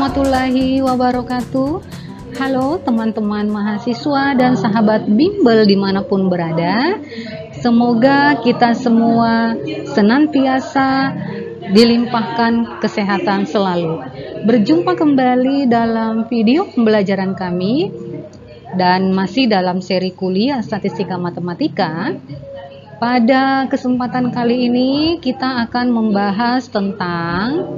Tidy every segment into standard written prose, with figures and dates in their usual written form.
warahmatullahi wabarakatuh. Halo teman-teman mahasiswa dan sahabat bimbel dimanapun berada. Semoga kita semua senantiasa dilimpahkan kesehatan selalu. Berjumpa kembali dalam video pembelajaran kami dan masih dalam seri kuliah statistika matematika. Pada kesempatan kali ini kita akan membahas tentang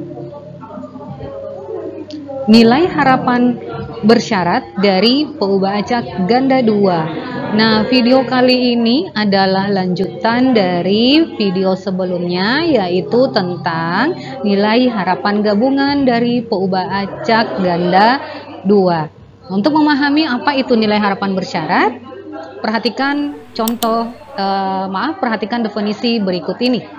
nilai harapan bersyarat dari PUBA acak ganda 2. Nah, video kali ini adalah lanjutan dari video sebelumnya, yaitu tentang nilai harapan gabungan dari PUBA acak ganda 2. Untuk memahami apa itu nilai harapan bersyarat, perhatikan perhatikan definisi berikut ini.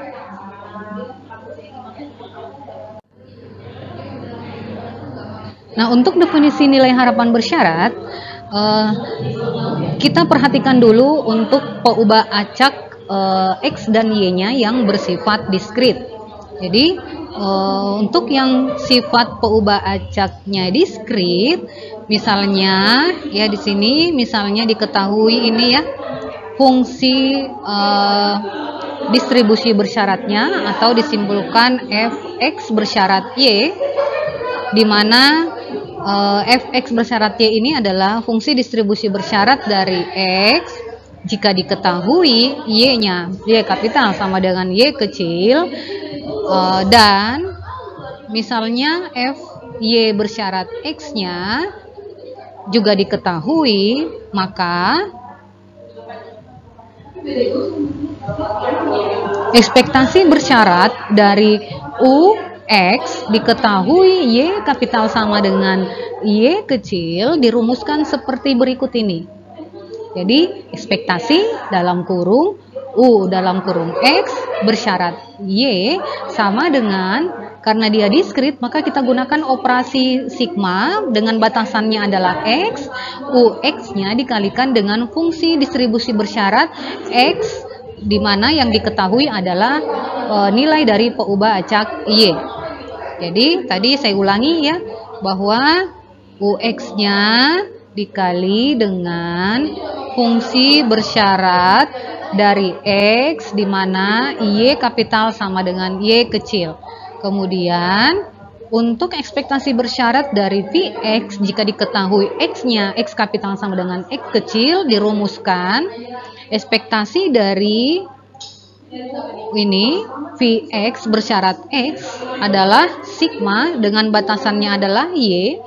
Nah, untuk definisi nilai harapan bersyarat, kita perhatikan dulu untuk PUBA acak X dan Y-nya yang bersifat diskrit. Jadi, untuk yang sifat PUBA acaknya diskrit, misalnya ya di sini misalnya diketahui ini ya, fungsi distribusi bersyaratnya atau disimpulkan fx bersyarat y, di mana fx bersyarat y ini adalah fungsi distribusi bersyarat dari x jika diketahui y-nya, y kapital sama dengan y kecil, dan misalnya fy bersyarat x-nya juga diketahui, maka ekspektasi bersyarat dari X diketahui Y kapital sama dengan Y kecil dirumuskan seperti berikut ini. Jadi ekspektasi dalam kurung U dalam kurung X bersyarat Y sama dengan, karena dia diskrit maka kita gunakan operasi sigma dengan batasannya adalah X, UX nya dikalikan dengan fungsi distribusi bersyarat X, di mana yang diketahui adalah nilai dari PUBA acak Y. Jadi tadi saya ulangi ya, bahwa UX-nya dikali dengan fungsi bersyarat dari X, di mana Y kapital sama dengan Y kecil. Kemudian untuk ekspektasi bersyarat dari Vx jika diketahui X-nya X kapital sama dengan X kecil dirumuskan ekspektasi dari ini Vx bersyarat X adalah sigma dengan batasannya adalah Y,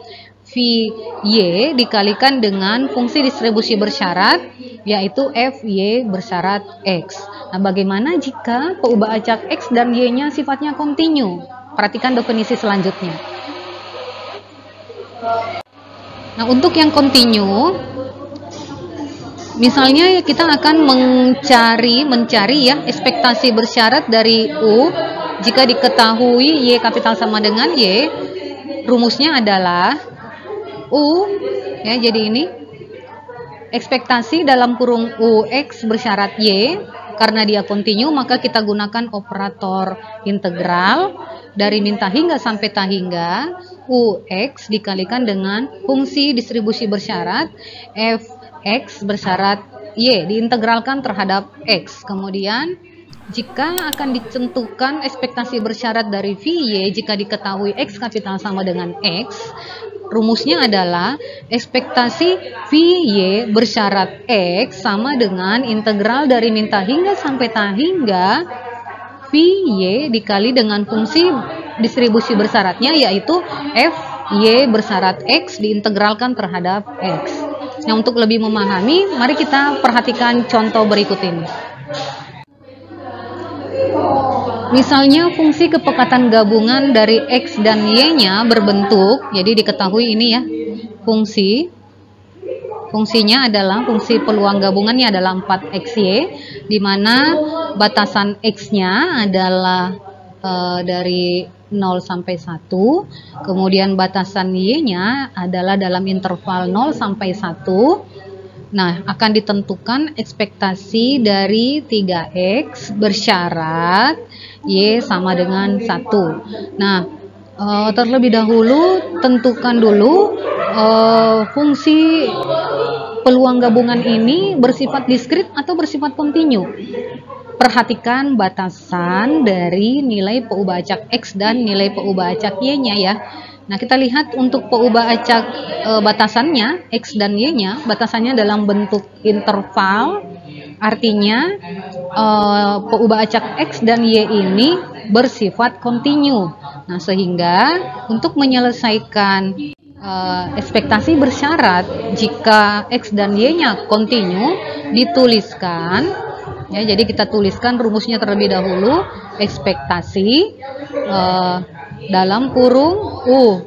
Vy dikalikan dengan fungsi distribusi bersyarat yaitu Fy bersyarat X. Nah, bagaimana jika PUBA acak X dan Y-nya sifatnya kontinu? Perhatikan definisi selanjutnya. Nah, untuk yang kontinu, misalnya kita akan mencari ya ekspektasi bersyarat dari U jika diketahui Y kapital sama dengan Y. Rumusnya adalah U ya, jadi ini ekspektasi dalam kurung UX bersyarat Y, karena dia kontinu maka kita gunakan operator integral dari min hingga sampai hingga UX dikalikan dengan fungsi distribusi bersyarat Fx bersyarat Y diintegralkan terhadap X. Kemudian jika akan ditentukan ekspektasi bersyarat dari Vy jika diketahui X kapital sama dengan X, rumusnya adalah ekspektasi Vy bersyarat X sama dengan integral dari min hingga sampai hingga Vy dikali dengan fungsi distribusi bersyaratnya yaitu Fy bersyarat X diintegralkan terhadap X. Nah, untuk lebih memahami, mari kita perhatikan contoh berikut ini. Misalnya fungsi kepekatan gabungan dari X dan Y-nya berbentuk, jadi diketahui ini ya, fungsinya adalah fungsi peluang gabungannya adalah 4XY, di mana batasan X-nya adalah dari 0 sampai 1, kemudian batasan Y-nya adalah dalam interval 0 sampai 1. Nah, akan ditentukan ekspektasi dari 3X bersyarat Y sama dengan 1. Nah, terlebih dahulu tentukan dulu fungsi peluang gabungan ini bersifat diskrit atau bersifat kontinu. Perhatikan batasan dari nilai peubah acak X dan nilai peubah acak Y-nya ya. Nah, kita lihat untuk peubah acak batasannya X dan Y-nya, batasannya dalam bentuk interval, artinya peubah acak X dan Y ini bersifat kontinu. Nah, sehingga untuk menyelesaikan ekspektasi bersyarat jika X dan Y-nya kontinu dituliskan ya, jadi kita tuliskan rumusnya terlebih dahulu. Ekspektasi dalam kurung U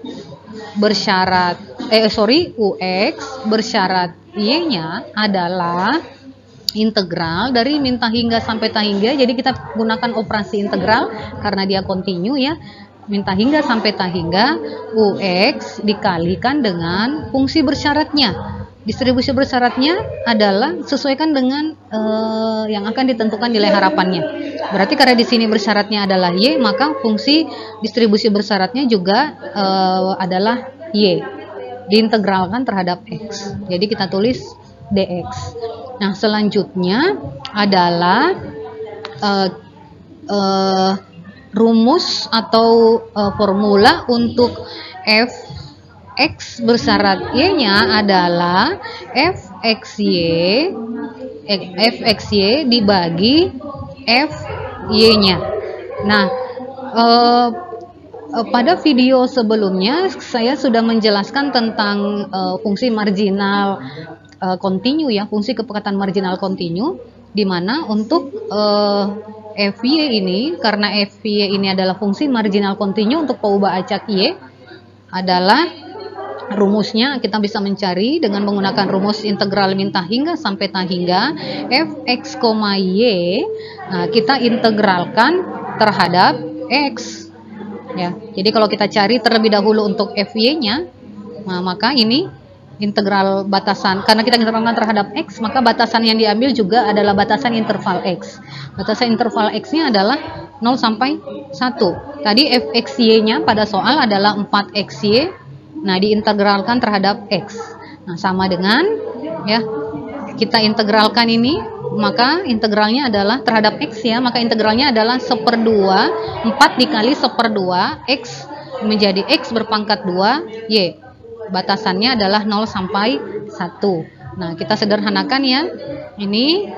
bersyarat UX bersyarat Y-nya adalah integral dari min tahingga sampai tahingga. Jadi kita gunakan operasi integral karena dia kontinu ya. Min tahingga sampai tahingga UX dikalikan dengan fungsi bersyaratnya. Distribusi bersyaratnya adalah sesuaikan dengan yang akan ditentukan nilai harapannya. Berarti karena di sini bersyaratnya adalah Y, maka fungsi distribusi bersyaratnya juga adalah Y. Diintegralkan terhadap X. Jadi kita tulis dx. Nah, selanjutnya adalah rumus atau formula untuk Fx bersyarat Y-nya adalah Fxy dibagi Fy-nya. Nah, pada video sebelumnya saya sudah menjelaskan tentang fungsi marginal kontinu ya, fungsi kepekatan marginal kontinu, di mana untuk Fy ini, karena Fy ini adalah fungsi marginal kontinu untuk peubah acak Y, adalah rumusnya kita bisa mencari dengan menggunakan rumus integral min tahingga sampai tahingga Fx, Y. Nah, kita integralkan terhadap X ya. Jadi kalau kita cari terlebih dahulu untuk Fy-nya, nah, maka ini integral batasan, karena kita integralkan terhadap X, maka batasan yang diambil juga adalah batasan interval X. Batasan interval X-nya adalah 0 sampai 1. Tadi Fxy-nya pada soal adalah 4xy. Nah, diintegralkan terhadap X. Nah, sama dengan ya, kita integralkan ini, maka integralnya adalah terhadap X ya, maka integralnya adalah 1/2, 4 dikali 1/2 X menjadi X berpangkat 2 Y. Batasannya adalah 0 sampai 1. Nah, kita sederhanakan ya. Ini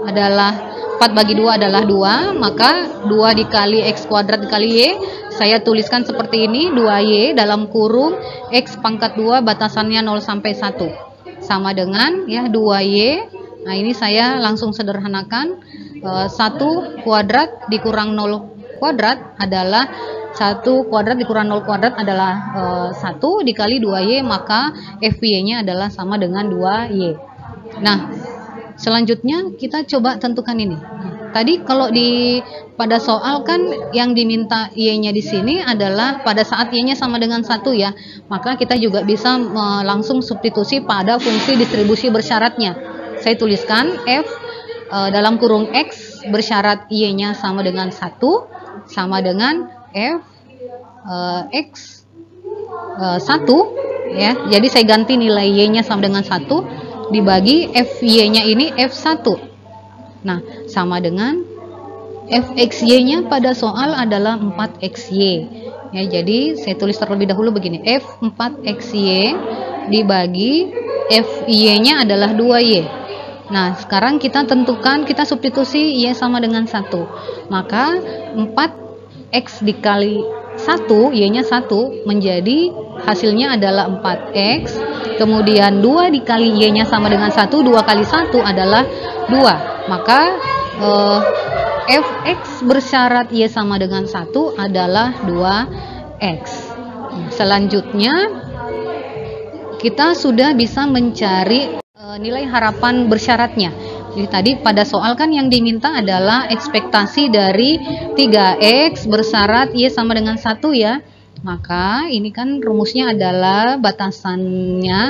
adalah 4 bagi 2 adalah 2, maka 2 dikali X kuadrat dikali Y, saya tuliskan seperti ini, 2Y dalam kurung X pangkat 2 batasannya 0 sampai 1. Sama dengan ya 2Y. Nah, ini saya langsung sederhanakan, 1 kuadrat dikurang 0 kuadrat adalah 1 kuadrat dikurang 0 kuadrat adalah 1 dikali 2Y, maka Fy-nya adalah sama dengan 2Y. Nah, selanjutnya kita coba tentukan ini. Tadi kalau pada soal kan yang diminta Y-nya di sini adalah pada saat Y-nya sama dengan 1 ya, maka kita juga bisa langsung substitusi pada fungsi distribusi bersyaratnya. Saya tuliskan F dalam kurung X bersyarat Y-nya sama dengan 1 sama dengan F X 1 ya. Jadi saya ganti nilai Y-nya sama dengan 1 dibagi Fy-nya ini F1. Nah, sama dengan Fxy-nya pada soal adalah 4xy. Ya, jadi saya tulis terlebih dahulu begini, F4xy dibagi Fy-nya adalah 2y. Nah, sekarang kita tentukan, kita substitusi Y sama dengan 1. Maka 4x dikali 1, Y-nya 1, menjadi hasilnya adalah 4x. Kemudian 2 dikali Y-nya sama dengan 1, 2 kali 1 adalah 2. Maka Fx bersyarat Y sama dengan 1 adalah 2x. Selanjutnya kita sudah bisa mencari nilai harapan bersyaratnya. Jadi tadi pada soal kan yang diminta adalah ekspektasi dari 3x bersyarat Y sama dengan 1 ya. Maka ini kan rumusnya adalah batasannya.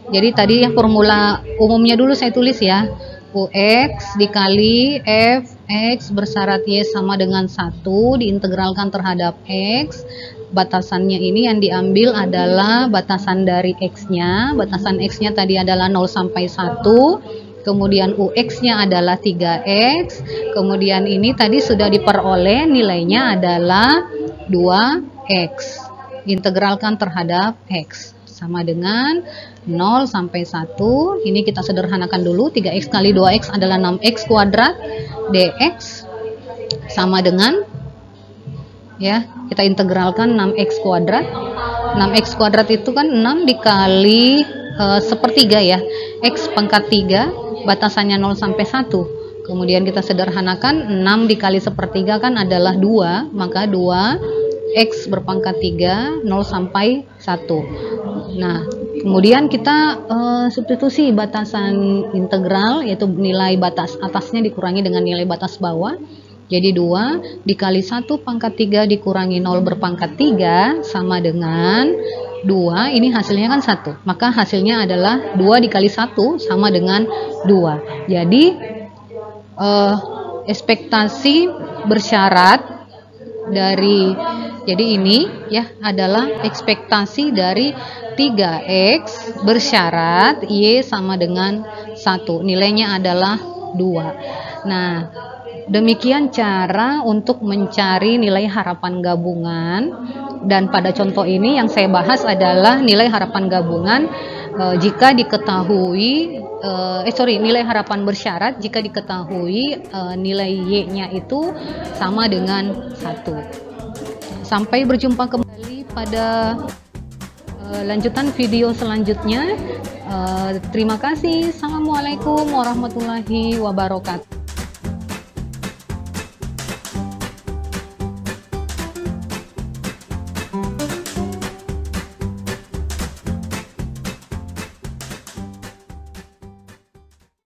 Jadi tadi yang formula umumnya dulu saya tulis ya. Ux dikali Fx bersyarat Y sama dengan 1 diintegralkan terhadap X. batasannya ini yang diambil adalah batasan dari X-nya. Batasan X-nya tadi adalah 0 sampai 1. Kemudian UX-nya adalah 3X. Kemudian ini tadi sudah diperoleh nilainya adalah 2X. Integralkan terhadap X. Sama dengan 0 sampai 1. Ini kita sederhanakan dulu. 3X kali 2X adalah 6X kuadrat. DX sama dengan, ya, kita integralkan 6X kuadrat. 6X kuadrat itu kan 6 dikali sepertiga ya. X pangkat 3, batasannya 0 sampai 1. Kemudian kita sederhanakan, 6 dikali sepertiga kan adalah 2, maka 2X berpangkat 3, 0 sampai 1. Nah, kemudian kita substitusi batasan integral, yaitu nilai batas atasnya dikurangi dengan nilai batas bawah. Jadi 2 dikali 1 pangkat 3 dikurangi 0 berpangkat 3 sama dengan 2, ini hasilnya kan 1. Maka hasilnya adalah 2 dikali 1 sama dengan 2. Jadi ekspektasi bersyarat dari, jadi ini ya adalah ekspektasi dari 3X bersyarat Y sama dengan 1. Nilainya adalah 2. Nah, demikian cara untuk mencari nilai harapan gabungan. Dan pada contoh ini yang saya bahas adalah nilai harapan gabungan jika diketahui nilai harapan bersyarat jika diketahui nilai Y-nya itu sama dengan 1. Sampai berjumpa kembali pada lanjutan video selanjutnya. Terima kasih. Assalamualaikum warahmatullahi wabarakatuh.